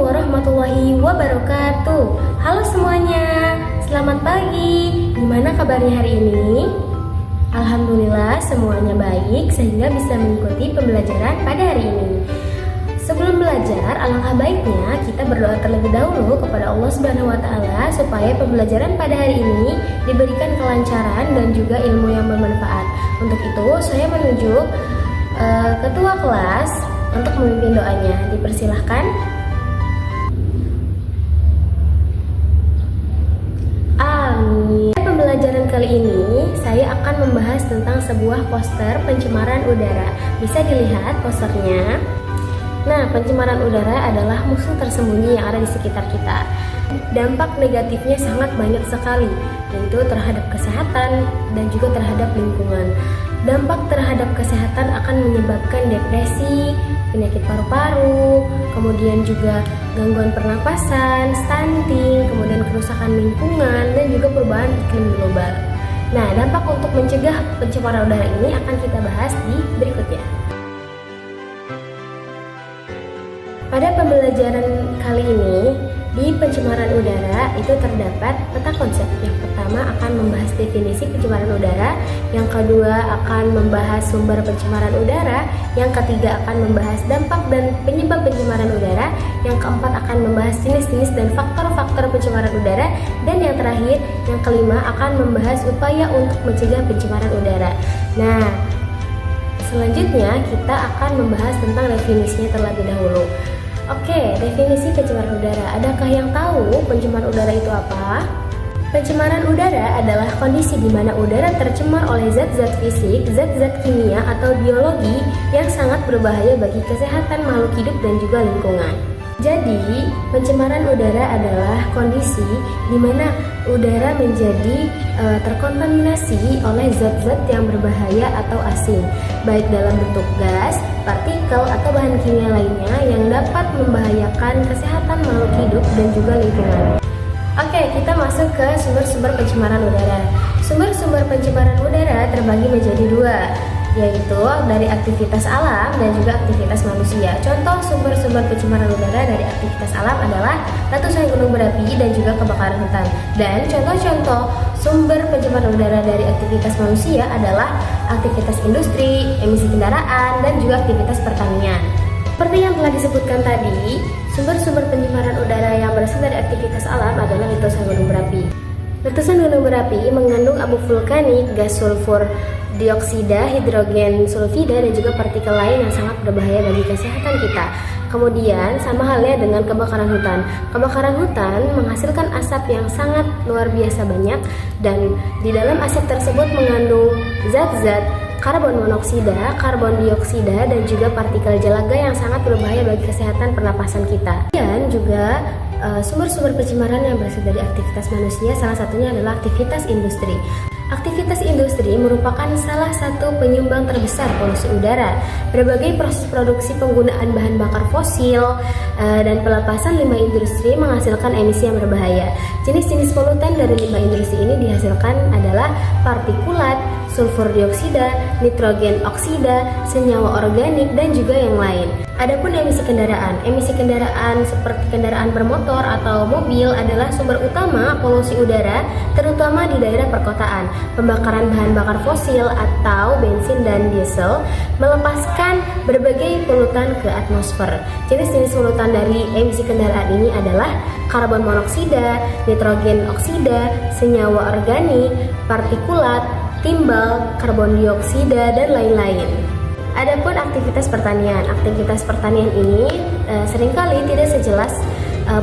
warahmatullahi wabarakatuh. Halo semuanya, selamat pagi. Gimana kabarnya hari ini? Alhamdulillah semuanya baik sehingga bisa mengikuti pembelajaran pada hari ini. Sebelum belajar, alangkah baiknya kita berdoa terlebih dahulu kepada Allah Subhanahu wa taala supaya pembelajaran pada hari ini diberikan kelancaran dan juga ilmu yang bermanfaat. Untuk itu, saya menunjuk ketua kelas untuk memimpin doanya. Dipersilahkan. Amin. Pembelajaran kali ini saya akan membahas tentang sebuah poster pencemaran udara. Bisa dilihat posternya. Nah, pencemaran udara adalah musuh tersembunyi yang ada di sekitar kita. Dampak negatifnya sangat banyak sekali, yaitu terhadap kesehatan dan juga terhadap lingkungan. Dampak terhadap kesehatan akan menyebabkan depresi, penyakit paru-paru, kemudian juga gangguan pernapasan, stunting, kemudian kerusakan lingkungan, dan juga perubahan iklim global. Nah, dampak untuk mencegah pencemaran udara ini akan kita bahas di berikutnya. Pada pembelajaran kali ini, di pencemaran udara itu terdapat peta konsep. Yang pertama akan membahas definisi pencemaran udara, yang kedua akan membahas sumber pencemaran udara, yang ketiga akan membahas dampak dan penyebab pencemaran udara, yang keempat akan membahas jenis-jenis dan faktor-faktor pencemaran udara, dan yang terakhir, yang kelima akan membahas upaya untuk mencegah pencemaran udara. Nah, selanjutnya kita akan membahas tentang definisinya terlebih dahulu. Oke, definisi pencemaran udara. Adakah yang tahu pencemaran udara itu apa? Pencemaran udara adalah kondisi di mana udara tercemar oleh zat-zat fisik, zat-zat kimia atau biologi yang sangat berbahaya bagi kesehatan makhluk hidup dan juga lingkungan. Jadi, pencemaran udara adalah kondisi di mana udara menjadi terkontaminasi oleh zat-zat yang berbahaya atau asing, baik dalam bentuk gas, partikel, atau bahan kimia lainnya yang dapat membahayakan kesehatan makhluk hidup dan juga lingkungan. Oke, kita masuk ke sumber-sumber pencemaran udara. Sumber-sumber pencemaran udara terbagi menjadi dua, yaitu dari aktivitas alam dan juga aktivitas manusia. Contoh sumber-sumber pencemaran udara dari aktivitas alam adalah letusan gunung berapi dan juga kebakaran hutan. Dan contoh-contoh sumber pencemaran udara dari aktivitas manusia adalah aktivitas industri, emisi kendaraan, dan juga aktivitas pertanian. Seperti yang telah disebutkan tadi, sumber-sumber pencemaran udara yang berasal dari aktivitas alam adalah letusan gunung berapi. Letusan gunung berapi mengandung abu vulkanik, gas sulfur dioksida, hidrogen sulfida, dan juga partikel lain yang sangat berbahaya bagi kesehatan kita. Kemudian sama halnya dengan kebakaran hutan. Kebakaran hutan menghasilkan asap yang sangat luar biasa banyak, dan di dalam asap tersebut mengandung zat-zat karbon monoksida, karbon dioksida, dan juga partikel jelaga yang sangat berbahaya bagi kesehatan pernapasan kita. Dan juga sumber-sumber pencemaran yang berasal dari aktivitas manusia, salah satunya adalah aktivitas industri. Aktivitas industri merupakan salah satu penyumbang terbesar polusi udara. Berbagai proses produksi penggunaan bahan bakar fosil dan pelepasan limbah industri menghasilkan emisi yang berbahaya. Jenis-jenis polutan dari limbah industri ini dihasilkan adalah partikulat, sulfur dioksida, nitrogen oksida, senyawa organik, dan juga yang lain. Adapun emisi kendaraan seperti kendaraan bermotor atau mobil adalah sumber utama polusi udara, terutama di daerah perkotaan. Pembakaran bahan bakar fosil atau bensin dan diesel melepaskan berbagai polutan ke atmosfer. Jenis-jenis polutan dari emisi kendaraan ini adalah karbon monoksida, nitrogen oksida, senyawa organik, partikulat, timbal, karbon dioksida, dan lain-lain. Adapun aktivitas pertanian ini seringkali tidak sejelas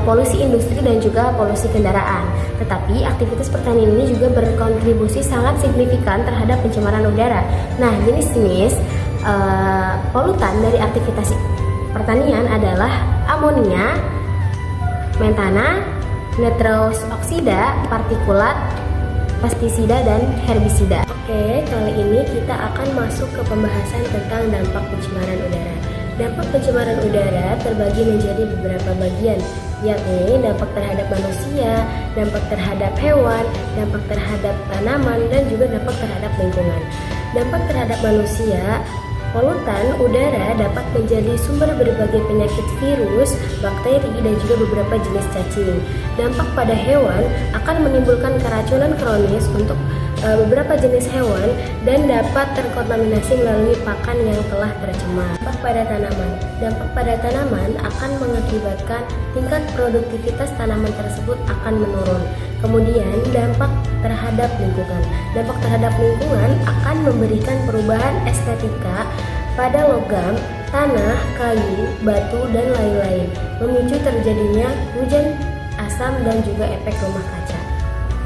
polusi industri dan juga polusi kendaraan. Tetapi aktivitas pertanian ini juga berkontribusi sangat signifikan terhadap pencemaran udara. Nah, jenis-jenis polutan dari aktivitas pertanian adalah amonia, metana, nitrous oksida, partikulat, pestisida, dan herbisida. Oke, kali ini kita akan masuk ke pembahasan tentang dampak pencemaran udara. Dampak pencemaran udara terbagi menjadi beberapa bagian, yakni dampak terhadap manusia, dampak terhadap hewan, dampak terhadap tanaman, dan juga dampak terhadap lingkungan. Dampak terhadap manusia Polutan udara dapat menjadi sumber berbagai penyakit virus, bakteri, dan juga beberapa jenis cacing. Dampak pada hewan akan menimbulkan keracunan kronis untuk beberapa jenis hewan dan dapat terkontaminasi melalui pakan yang telah tercemar. Dampak pada tanaman akan mengakibatkan tingkat produktivitas tanaman tersebut akan menurun. Kemudian dampak terhadap lingkungan akan memberikan perubahan estetika pada logam, tanah, kayu, batu, dan lain-lain, memicu terjadinya hujan asam dan juga efek rumah kaca.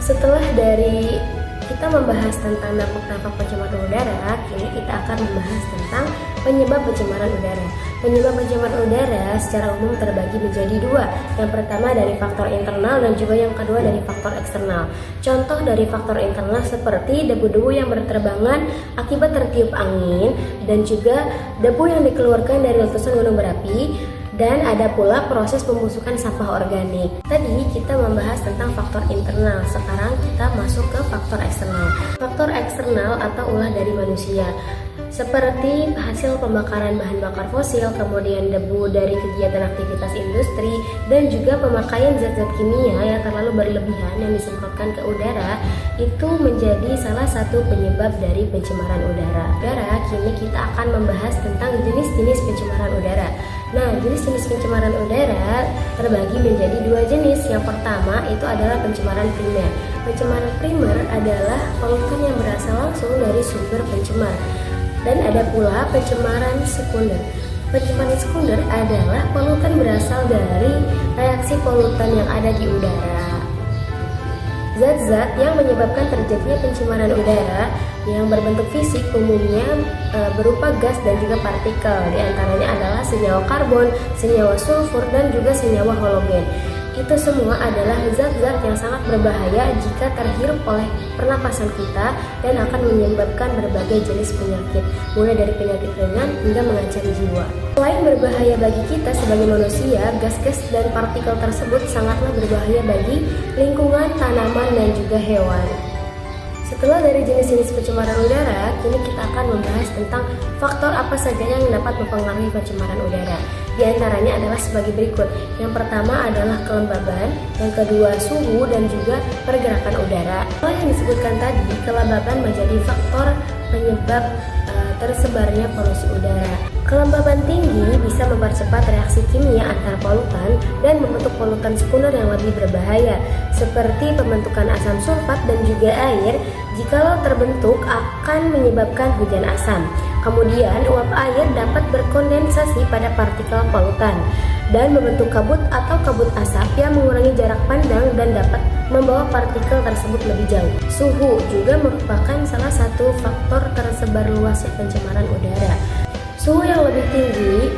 Setelah dari kita membahas tentang dampak-dampak pencemaran udara, kini kita akan membahas tentang penyebab pencemaran udara. Penyebab pencemaran udara secara umum terbagi menjadi dua. Yang pertama dari faktor internal dan juga yang kedua dari faktor eksternal. Contoh dari faktor internal seperti debu-debu yang berterbangan akibat tertiup angin dan juga debu yang dikeluarkan dari letusan gunung berapi. Dan ada pula proses pembusukan sampah organik. Tadi kita membahas tentang faktor internal, sekarang kita masuk ke faktor eksternal. Faktor eksternal atau ulah dari manusia, seperti hasil pembakaran bahan bakar fosil, kemudian debu dari kegiatan aktivitas industri, dan juga pemakaian zat-zat kimia yang terlalu berlebihan yang disemprotkan ke udara, itu menjadi salah satu penyebab dari pencemaran udara. Kini kita akan membahas tentang jenis-jenis pencemaran udara. Nah, jenis-jenis pencemaran udara terbagi menjadi dua jenis. Yang pertama itu adalah pencemaran primer. Pencemaran primer adalah polutan yang berasal langsung dari sumber pencemar. Dan ada pula pencemaran sekunder. Pencemaran sekunder adalah polutan berasal dari reaksi polutan yang ada di udara. Zat-zat yang menyebabkan terjadinya pencemaran udara yang berbentuk fisik umumnya berupa gas dan juga partikel. Di antaranya adalah senyawa karbon, senyawa sulfur, dan juga senyawa halogen. Itu semua adalah zat-zat yang sangat berbahaya jika terhirup oleh pernapasan kita dan akan menyebabkan berbagai jenis penyakit, mulai dari penyakit ringan hingga mengancam jiwa. Selain berbahaya bagi kita sebagai manusia, gas-gas dan partikel tersebut sangatlah berbahaya bagi lingkungan, tanaman, dan juga hewan. Setelah dari jenis-jenis pencemaran udara, kini kita akan membahas tentang faktor apa saja yang dapat mempengaruhi pencemaran udara. Di antaranya adalah sebagai berikut. Yang pertama adalah kelembaban, yang kedua suhu, dan juga pergerakan udara. Setelah yang disebutkan tadi, kelembaban menjadi faktor penyebab tersebarnya polusi udara. Kelembaban tinggi bisa mempercepat reaksi kimia antar polutan dan membentuk polutan sekunder yang lebih berbahaya, seperti pembentukan asam sulfat dan juga air. Jikalau terbentuk akan menyebabkan hujan asam. Kemudian uap air dapat berkondensasi pada partikel polutan dan membentuk kabut atau kabut asap yang mengurangi jarak pandang dan dapat membawa partikel tersebut lebih jauh. Suhu juga merupakan salah satu faktor tersebar luasnya pencemaran udara. Suhu yang lebih tinggi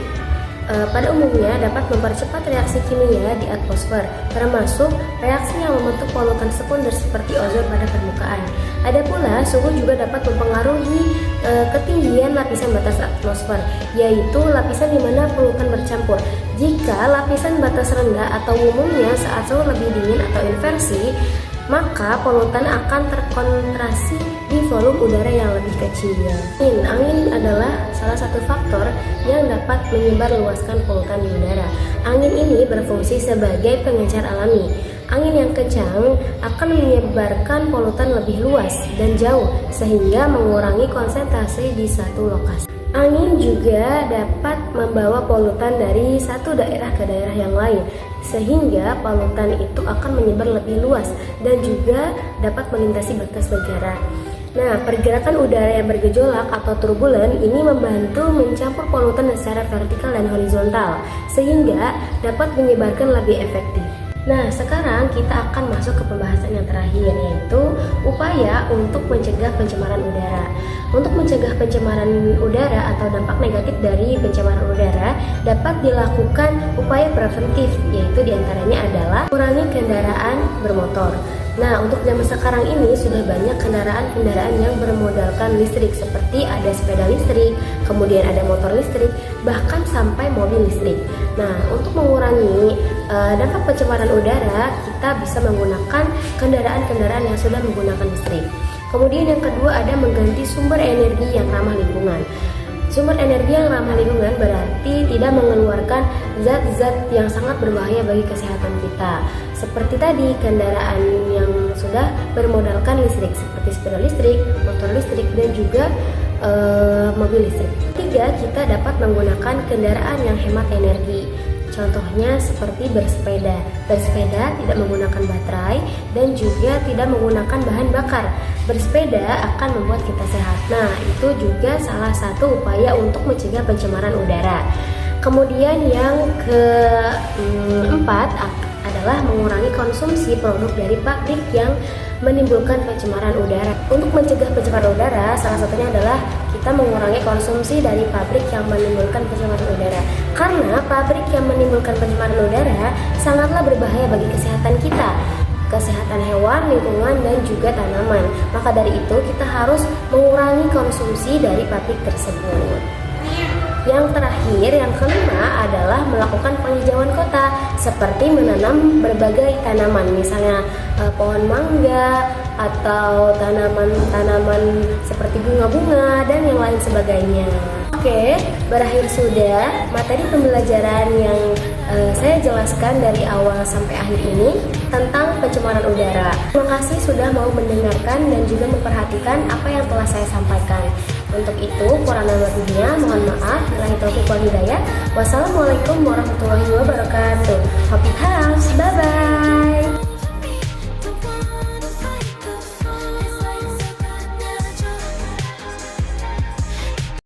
pada umumnya dapat mempercepat reaksi kimia di atmosfer, termasuk reaksi yang membentuk polutan sekunder seperti ozon pada permukaan. Ada pula suhu juga dapat mempengaruhi ketinggian lapisan batas atmosfer, yaitu lapisan di mana polutan bercampur. Jika lapisan batas rendah atau umumnya saat suhu lebih dingin atau inversi, maka polutan akan terkonsentrasi di volume udara yang lebih kecil. Angin adalah salah satu faktor yang dapat menyebarluaskan polutan di udara. Angin ini berfungsi sebagai pengencer alami. Angin yang kencang akan menyebarkan polutan lebih luas dan jauh sehingga mengurangi konsentrasi di satu lokasi. Angin juga dapat membawa polutan dari satu daerah ke daerah yang lain, sehingga polutan itu akan menyebar lebih luas dan juga dapat melintasi batas negara. Nah, pergerakan udara yang bergejolak atau turbulen ini membantu mencampur polutan secara vertikal dan horizontal, sehingga dapat menyebarkan lebih efektif. Nah, sekarang kita akan masuk ke pembahasan yang terakhir, yaitu upaya untuk mencegah pencemaran udara. Untuk mencegah pencemaran udara atau dampak negatif dari pencemaran udara dapat dilakukan upaya preventif, yaitu diantaranya adalah kurangi kendaraan bermotor. Nah, untuk zaman sekarang ini sudah banyak kendaraan-kendaraan yang bermodalkan listrik, seperti ada sepeda listrik, kemudian ada motor listrik, bahkan sampai mobil listrik. Nah, untuk mengurangi dampak pencemaran udara, kita bisa menggunakan kendaraan-kendaraan yang sudah menggunakan listrik. Kemudian yang kedua ada mengganti sumber energi yang ramah lingkungan. Sumber energi yang ramah lingkungan berarti tidak mengeluarkan zat-zat yang sangat berbahaya bagi kesehatan kita. Seperti tadi, kendaraan yang sudah bermodalkan listrik seperti sepeda listrik, motor listrik, dan juga mobil listrik. Ketiga, kita dapat menggunakan kendaraan yang hemat energi. Contohnya seperti bersepeda. Bersepeda tidak menggunakan baterai dan juga tidak menggunakan bahan bakar. Bersepeda akan membuat kita sehat. Nah, itu juga salah satu upaya untuk mencegah pencemaran udara. Kemudian yang keempat adalah mengurangi konsumsi produk dari pabrik yang menimbulkan pencemaran udara. Untuk mencegah pencemaran udara, salah satunya adalah kita mengurangi konsumsi dari pabrik yang menimbulkan pencemaran udara. Karena pabrik yang menimbulkan pencemaran udara sangatlah berbahaya bagi kesehatan kita, kesehatan hewan, lingkungan, dan juga tanaman. Maka dari itu kita harus mengurangi konsumsi dari pabrik tersebut. Yang terakhir, yang kelima adalah melakukan penghijauan kota seperti menanam berbagai tanaman, misalnya pohon mangga atau tanaman-tanaman seperti bunga-bunga dan yang lain sebagainya. Oke, berakhir sudah materi pembelajaran yang saya jelaskan dari awal sampai akhir ini tentang pencemaran udara. Terima kasih sudah mau mendengarkan dan juga memperhatikan apa yang telah saya sampaikan. Untuk itu, kurang lebihnya mohon maaf. Billahi taufiq wal hidayah. Wassalamualaikum warahmatullahi wabarakatuh. Happy House, bye bye.